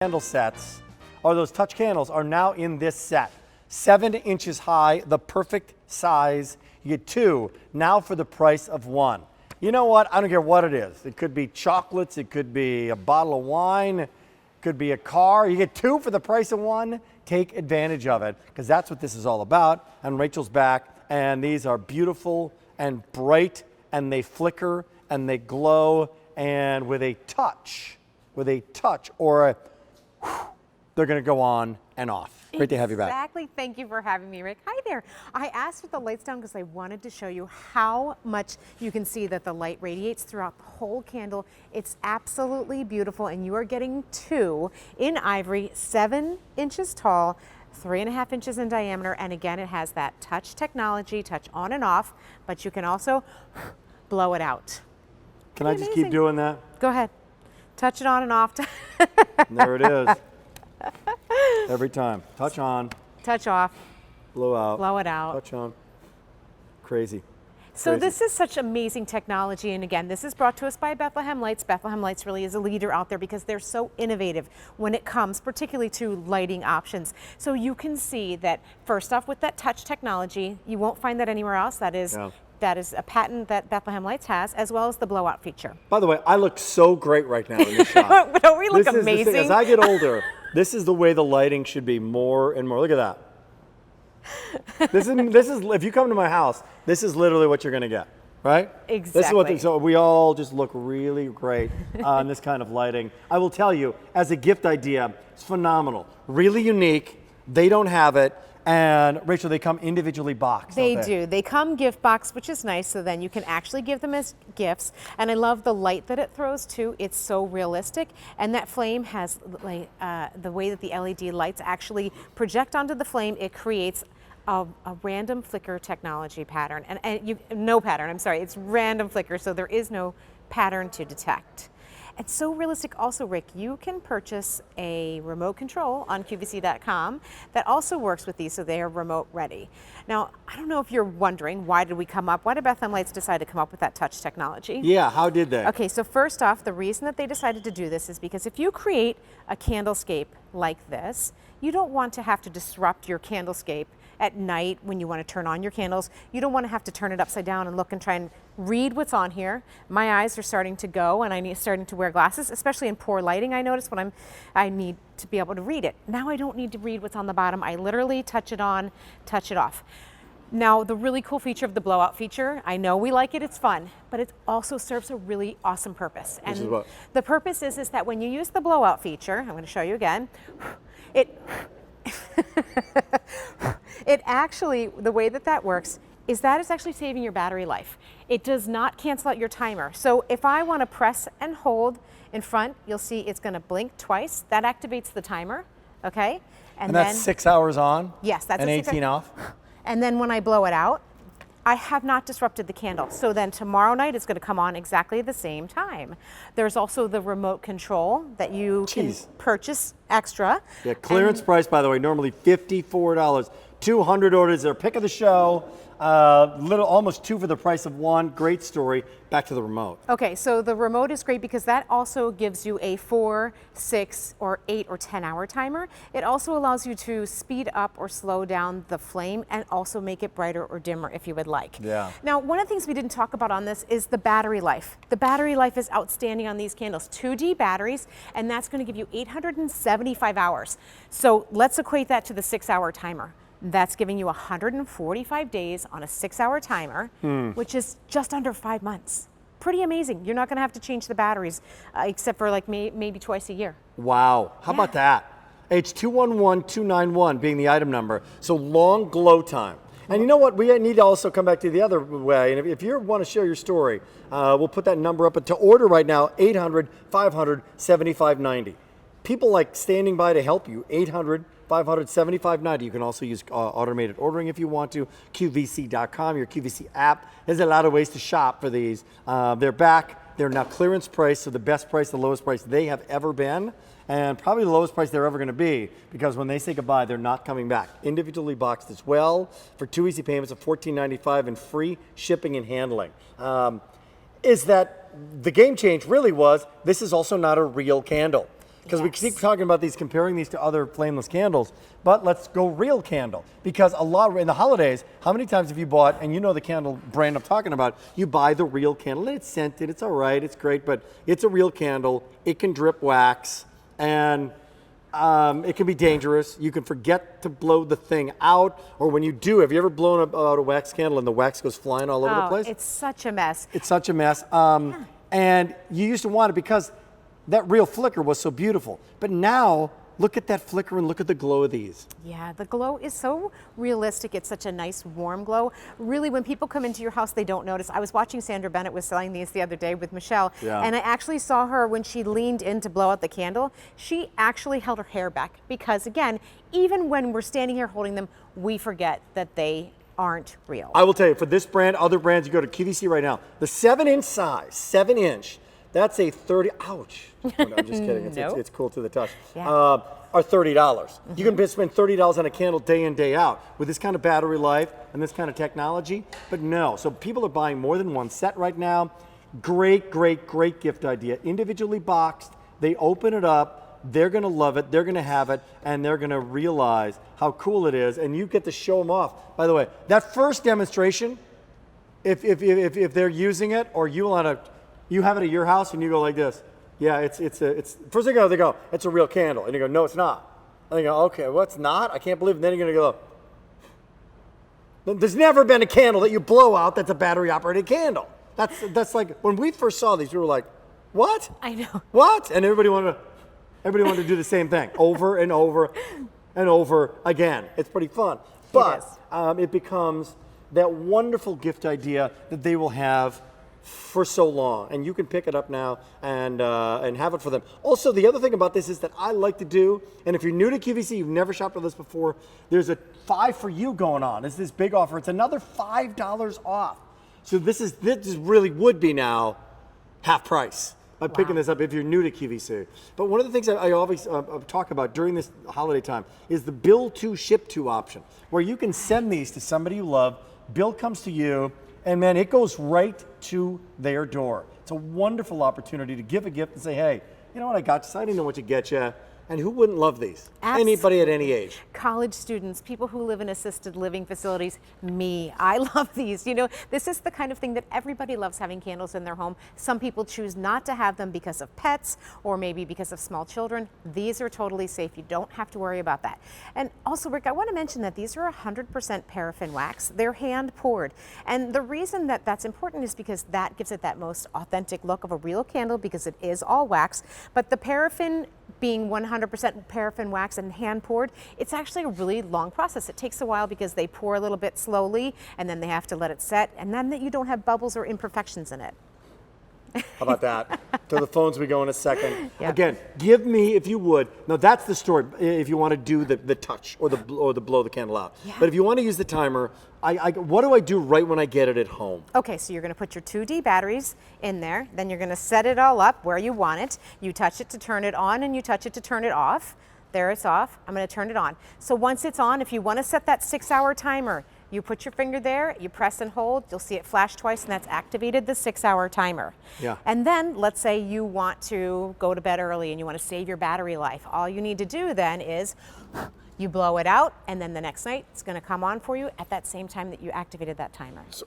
candle sets, or those touch candles, are now in this set. 7 inches high, the perfect size. You get 2 now for the price of 1. You know what? I don't care what it is. It could be chocolates, it could be a bottle of wine, it could be a car. You get 2 for the price of 1. Take advantage of it, because that's what this is all about. And Rachel's back, and these are beautiful and bright, and they flicker and they glow, and with a touch or a they're going to go on and off. Great to have you back. Exactly. Thank you for having me, Rick. Hi there. I asked with the lights down because I wanted to show you how much you can see that the light radiates throughout the whole candle. It's absolutely beautiful, and you are getting 2 in ivory, 7 inches tall, 3.5 inches in diameter, and again, it has that touch technology, touch on and off, but you can also blow it out. Can I just keep doing that? Go ahead. Touch it on and off. There it is. Every time. Touch on. Touch off. Blow out. Blow it out. Touch on. Crazy. So this is such amazing technology, and again, this is brought to us by Bethlehem Lights. Bethlehem Lights really is a leader out there because they're so innovative when it comes particularly to lighting options. So you can see that first off with that touch technology, you won't find that anywhere else. That is a patent that Bethlehem Lights has, as well as the blowout feature. By the way, I look so great right now in this shot. Don't we look amazing? As I get older, this is the way the lighting should be more and more. Look at that. This is if you come to my house, this is literally what you're going to get, right? Exactly. So we all just look really great on this kind of lighting. I will tell you, as a gift idea, it's phenomenal, really unique. They don't have it. And Rachel, they come individually boxed. They do. They come gift boxed, which is nice, so then you can actually give them as gifts. And I love the light that it throws too. It's so realistic, and that flame has like the way that the LED lights actually project onto the flame. It creates a random flicker technology pattern, no pattern. I'm sorry, it's random flicker, so there is no pattern to detect. It's so realistic also, Rick, you can purchase a remote control on QVC.com that also works with these, so they are remote ready. Now, I don't know if you're wondering, why did Bethlehem Lights decide to come up with that touch technology? Yeah, how did they? Okay, so first off, the reason that they decided to do this is because if you create a candlescape like this, you don't want to have to disrupt your candlescape at night when you want to turn on your candles. You don't want to have to turn it upside down and look and try and read what's on here. My eyes are starting to go, and I'm starting to wear glasses, especially in poor lighting. I notice when I need to be able to read it. Now I don't need to read what's on the bottom. I literally touch it on, touch it off. Now, the really cool feature of the blowout feature, I know we like it, it's fun, but it also serves a really awesome purpose. Which is what? The purpose is that when you use the blowout feature, I'm going to show you again, it actually, the way that works is that it's actually saving your battery life. It does not cancel out your timer. So if I want to press and hold in front, you'll see it's going to blink twice. That activates the timer, okay? And that's 6 hours on? Yes, that's and 18 off? And then when I blow it out, I have not disrupted the candle. So then tomorrow night it's going to come on exactly the same time. There's also the remote control that you can purchase extra. Yeah, clearance price, by the way, normally $54. 200 orders, their pick of the show. Almost 2 for the price of 1. Great story. Back to the remote. Okay, so the remote is great because that also gives you a 4, 6, or 8 or 10 hour timer. It also allows you to speed up or slow down the flame and also make it brighter or dimmer if you would like. Yeah. Now, one of the things we didn't talk about on this is the battery life. The battery life is outstanding on these candles. 2D batteries, and that's going to give you 875 hours. So let's equate that to the 6-hour timer. That's giving you 145 days on a 6-hour timer, which is just under 5 months. Pretty amazing. You're not going to have to change the batteries except for like maybe twice a year. Wow. How about that? H211291 being the item number. So long glow time. And you know what? We need to also come back to the other way. And if you want to share your story, we'll put that number up. But to order right now, 800-500-7590. People like standing by to help you. 800-500-7590. You can also use automated ordering if you want to. QVC.com, your QVC app. There's a lot of ways to shop for these. They're back. They're now clearance price, so the best price, the lowest price they have ever been, and probably the lowest price they're ever going to be, because when they say goodbye, they're not coming back. Individually boxed as well for 2 easy payments of $14.95 and free shipping and handling. Is that the game change really was, this is also not a real candle. Because we Yes. keep talking about these, comparing these to other flameless candles, but let's go real candle. Because a lot, in the holidays, how many times have you bought, and you know the candle brand I'm talking about, you buy the real candle, and it's scented, it's all right, it's great, but it's a real candle, it can drip wax, and it can be dangerous. You can forget to blow the thing out, or when you do, have you ever blown out a wax candle and the wax goes flying all over the place? It's such a mess. It's such a mess. And you used to want it because that real flicker was so beautiful. But now, look at that flicker and look at the glow of these. Yeah, the glow is so realistic. It's such a nice warm glow. Really, when people come into your house, they don't notice. I was watching Sandra Bennett was selling these the other day with Michelle, and I actually saw her when she leaned in to blow out the candle, she actually held her hair back because, again, even when we're standing here holding them, we forget that they aren't real. I will tell you, for this brand, other brands, you go to QVC right now, the 7-inch size, 7-inch, that's a 30, ouch. Oh, no, I'm just kidding, it's cool to the touch. Yeah. Are $30. You can spend $30 on a candle day in, day out with this kind of battery life and this kind of technology, but no. So people are buying more than one set right now. Great, great, great gift idea. Individually boxed, they open it up, they're gonna love it, they're gonna have it, and they're gonna realize how cool it is, and you get to show them off. By the way, that first demonstration, if they're using it, or you have it at your house and you go like this, yeah, it's first they go, it's a real candle, and you go, no, it's not. And they go, okay, well, it's not? I can't believe it. And then you're gonna go, there's never been a candle that you blow out that's a battery operated candle. That's like, when we first saw these, we were like, what? I know. What? And everybody wanted to do the same thing over and over and over again. It's pretty fun. But it becomes that wonderful gift idea that they will have for so long, and you can pick it up now and have it for them. Also, the other thing about this is that I like to do, and if you're new to QVC, you've never shopped with us before, there's a 5 for you going on. It's this big offer. It's another $5 off. So this really would be now half price by picking this up if you're new to QVC. But one of the things I always talk about during this holiday time is the bill to ship to option, where you can send these to somebody you love, bill comes to you, and then it goes right to their door. It's a wonderful opportunity to give a gift and say, hey, you know what I got you? So I didn't know what to get you. And who wouldn't love these? Anybody at any age. College students, people who live in assisted living facilities, me. I love these. You know, this is the kind of thing that everybody loves, having candles in their home. Some people choose not to have them because of pets or maybe because of small children. These are totally safe. You don't have to worry about that. And also, Rick, I want to mention that these are 100% paraffin wax. They're hand poured. And the reason that that's important is because that gives it that most authentic look of a real candle, because it is all wax. But the paraffin being 100% paraffin wax and hand poured, it's actually a really long process. It takes a while because they pour a little bit slowly and then they have to let it set, and then that you don't have bubbles or imperfections in it. How about that? To the phones we go in a second. Yep. Again, give me, if you would, now that's the story, if you want to do the touch or the blow the candle out. Yeah. But if you want to use the timer, what do I do right when I get it at home? Okay, so you're going to put your 2D batteries in there, then you're going to set it all up where you want it. You touch it to turn it on and you touch it to turn it off. There, it's off. I'm going to turn it on. So once it's on, if you want to set that 6-hour timer, you put your finger there, you press and hold, you'll see it flash twice, and that's activated the 6-hour timer. Yeah. And then let's say you want to go to bed early and you want to save your battery life. All you need to do then is you blow it out, and then the next night it's going to come on for you at that same time that you activated that timer. So,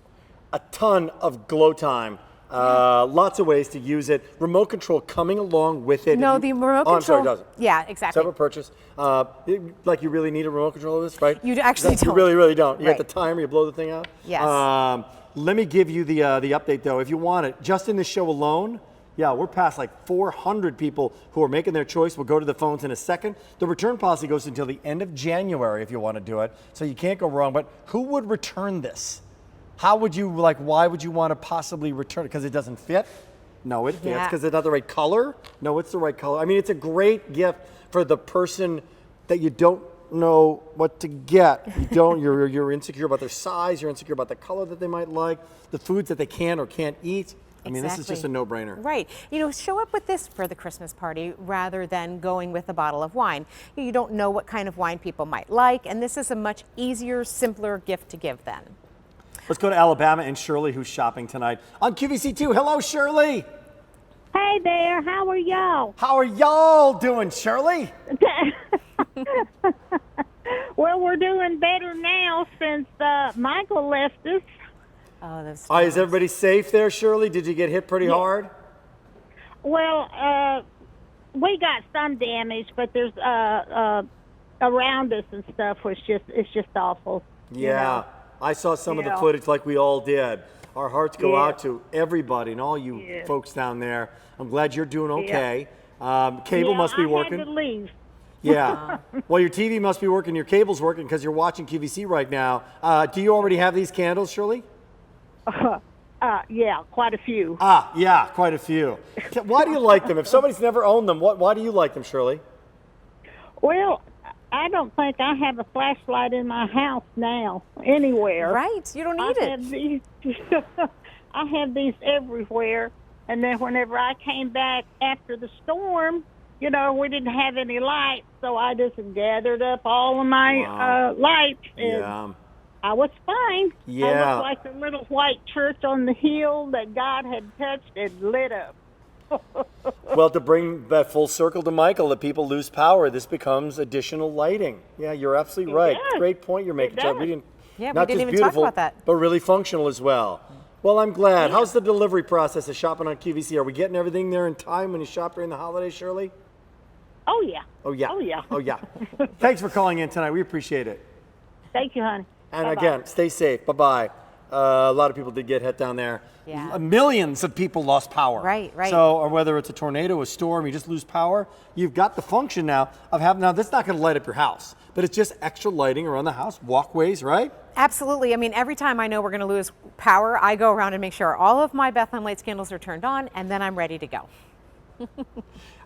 a ton of glow time. Lots of ways to use it. Remote control coming along with it. No, the remote control. I'm sorry, it doesn't. Yeah, exactly. Separate purchase. Like you really need a remote control of this, right? You actually don't. You really, really don't. You Right. got the timer, you blow the thing out. Yes. Let me give you the update though. If you want it, just in this show alone, yeah, we're past like 400 people who are making their choice. We'll go to the phones in a second. The return policy goes until the end of January if you want to do it. So you can't go wrong. But who would return this? How would you, why would you want to possibly return it? Because it doesn't fit? No, it fits. Yeah. Because it's not the right color? No, it's the right color. I mean, it's a great gift for the person that you don't know what to get. You're insecure about their size, you're insecure about the color that they might like, the foods that they can or can't eat. I mean, this is just a no-brainer. Right. You know, show up with this for the Christmas party rather than going with a bottle of wine. You don't know what kind of wine people might like, and this is a much easier, simpler gift to give then. Let's go to Alabama and Shirley, who's shopping tonight on QVC2. Hello, Shirley. Hey there, how are y'all? How are y'all doing, Shirley? Well, we're doing better now since Michael left us. Oh, that's Is everybody safe there, Shirley? Did you get hit pretty hard? Well, we got some damage, but there's around us and stuff it's just awful. Yeah, You know? I saw some of the Yeah. footage like we all did. Our hearts go Yeah. out to everybody and all you Yeah. folks down there. I'm glad you're doing okay. Cable Yeah, must be I working. had to leave. Yeah. Well, your TV must be working, your cable's working because you're watching QVC right now. Do you already have these candles, Shirley? Yeah, quite a few. Yeah, quite a few. Why do you like them? If somebody's never owned them, why do you like them, Shirley? Well, I don't think I have a flashlight in my house now, anywhere. right. You don't need I it. have these, I have these everywhere. And then whenever I came back after the storm, we didn't have any lights, so I just gathered up all of my lights, and Yeah. I was fine. I Yeah. looked like a little white church on the hill that God had touched and lit up. Well, to bring that full circle to Michael, that people lose power, this becomes additional lighting. Yeah, you're absolutely right. does. Great point you're making, It Chuck. does. Yeah, we not didn't just even talk beautiful, about that. but really functional as well. Well, I'm glad. How's the delivery process of shopping on QVC? Are we getting everything there in time when you shop during the holidays, Shirley? Oh, yeah. Oh, yeah. Oh, yeah. Oh, yeah. Thanks for calling in tonight. We appreciate it. Thank you, honey. And Bye-bye. again, stay safe. Bye-bye. A lot of people did get hit down there. Yeah. Millions of people lost power. Right, right. So, or whether it's a tornado, a storm, you just lose power, you've got the function now of having, now this is not going to light up your house, but it's just extra lighting around the house, walkways, right? Absolutely. I mean, every time I know we're going to lose power, I go around and make sure all of my Bethlehem lights candles are turned on, and then I'm ready to go.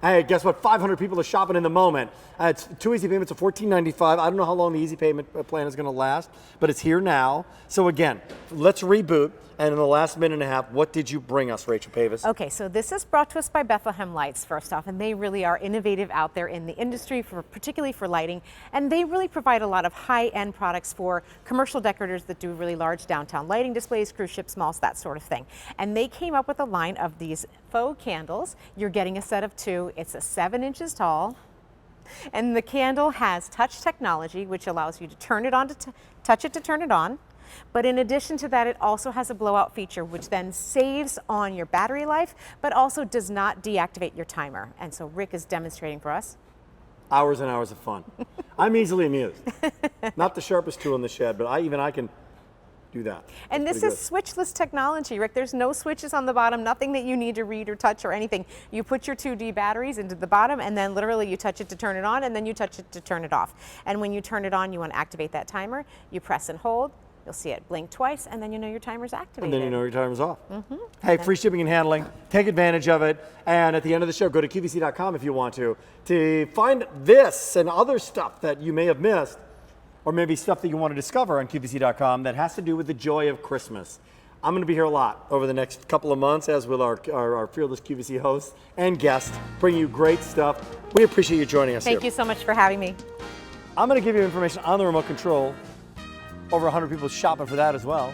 Hey, guess what? 500 people are shopping in the moment. It's 2 easy payments of $14.95. I don't know how long the easy payment plan is going to last, but it's here now. So again, let's reboot. And in the last minute and a half, what did you bring us, Rachel Pavis? Okay, so this is brought to us by Bethlehem Lights, first off, and they really are innovative out there in the industry, particularly for lighting, and they really provide a lot of high-end products for commercial decorators that do really large downtown lighting displays, cruise ships, malls, that sort of thing. And they came up with a line of these faux candles. You're getting a set of 2. It's 7 inches tall, and the candle has touch technology, which allows you to turn it on to touch it to turn it on. But in addition to that, it also has a blowout feature, which then saves on your battery life, but also does not deactivate your timer. And so Rick is demonstrating for us. Hours and hours of fun. I'm easily amused. Not the sharpest tool in the shed, but I can do that. And That's this is pretty switchless technology, Rick. There's no switches on the bottom, nothing that you need to read or touch or anything. You put your 2D batteries into the bottom, and then literally you touch it to turn it on, and then you touch it to turn it off. And when you turn it on, you want to activate that timer. You press and hold. You'll see it blink twice, and then you know your timer's activated. And then you know your timer's off. Hey, free shipping and handling. Take advantage of it. And at the end of the show, go to QVC.com if you want to find this and other stuff that you may have missed, or maybe stuff that you want to discover on QVC.com that has to do with the joy of Christmas. I'm going to be here a lot over the next couple of months, as will our fearless QVC hosts and guests, bringing you great stuff. We appreciate you joining us Thank here. you so much for having me. I'm going to give you information on the remote control. Over 100 people shopping for that as well.